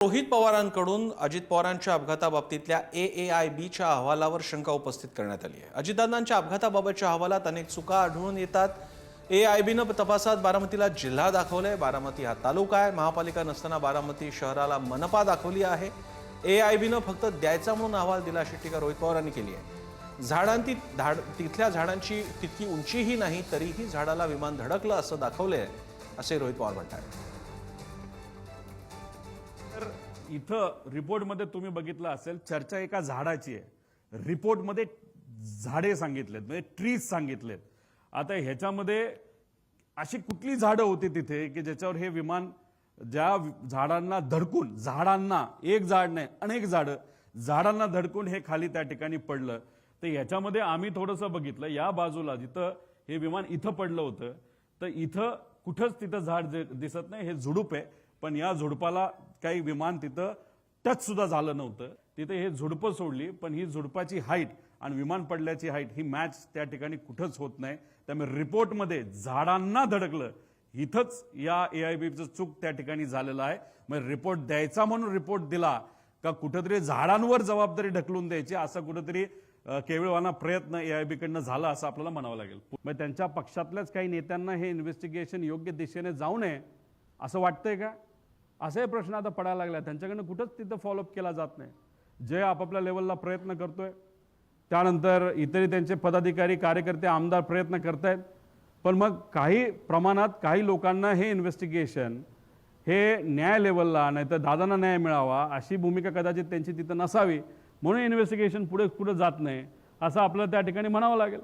रोहित पवारांकडून अजित पवारांच्या अपघाताबाबतीतल्या AAIBच्या अहवालावर शंका उपस्थित करण्यात आली आहे। अजितदादांच्या अपघाताबाबतच्या अहवालात अनेक चुका आढळून येतात। AAIBनं तपासात बारामतीला जिल्हा दाखवलाय। बारामती हा तालुका आहे। महापालिका नसताना बारामती शहराला मनपा दाखवली आहे। AAIBनं फक्त द्यायचा म्हणून अहवाल दिला अशी टीका रोहित पवारांनी केली आहे। तिथल्या झाडांची तितकी उंचीही नाही तरीही झाडाला विमान धडकलं असं दाखवलंय असे रोहित पवार म्हणतात। इथं रिपोर्टमध्ये तुम्ही बघितलं असेल, चर्चा एका झाडाची आहे। रिपोर्टमध्ये झाडे सांगितलेत, म्हणजे ट्रीज सांगितलेत। आता ह्याच्यामध्ये अशी कुठली झाडं होती तिथे की ज्याच्यावर हे विमान ज्या झाडांना धडकून, झाडांना एक झाड नाही अनेक झाडांना धडकून हे खाली त्या ठिकाणी पडलं। तर ह्याच्यामध्ये आम्ही थोडंसं बघितलं, या बाजूला जिथं हे विमान इथं पडलं होतं तर इथं कुठंच तिथं झाड दिसत नाही, हे झुडूप आहे। पण या झुडपाला काही विमान तिथं टच सुद्धा झालं नव्हतं। तिथे हे झुडपं सोडली, पण ही झुडपाची हाईट आणि विमान पडल्याची हाईट ही मॅच त्या ठिकाणी कुठंच होत नाही। त्यामुळे रिपोर्टमध्ये झाडांना धडकलं इथंच या AIBचं चूक त्या ठिकाणी झालेलं आहे। मग रिपोर्ट द्यायचा म्हणून रिपोर्ट दिला का कुठेतरी झाडांवर जबाबदारी ढकलून द्यायची असा कुठेतरी केवळवाना प्रयत्न AIBकडनं झाला असं आपल्याला म्हणावं लागेल। मग त्यांच्या पक्षातल्याच काही नेत्यांना हे इन्व्हेस्टिगेशन योग्य दिशेने जाऊ नये असं वाटतंय का? असे प्रश्न आता पडायला लागला। त्यांच्याकडनं कुठंच तिथं फॉलोअप केला जात नाही। जे आपापल्या लेवलला प्रयत्न करतोय, त्यानंतर इतरही त्यांचे पदाधिकारी कार्यकर्ते आमदार प्रयत्न करतायत, पण मग काही प्रमाणात काही लोकांना हे इन्व्हेस्टिगेशन हे न्याय लेवलला नाही तर दादांना न्याय मिळावा अशी भूमिका कदाचित त्यांची तिथं नसावी, म्हणून इन्व्हेस्टिगेशन पुढे जात नाही असं आपल्याला त्या ठिकाणी म्हणावं लागेल।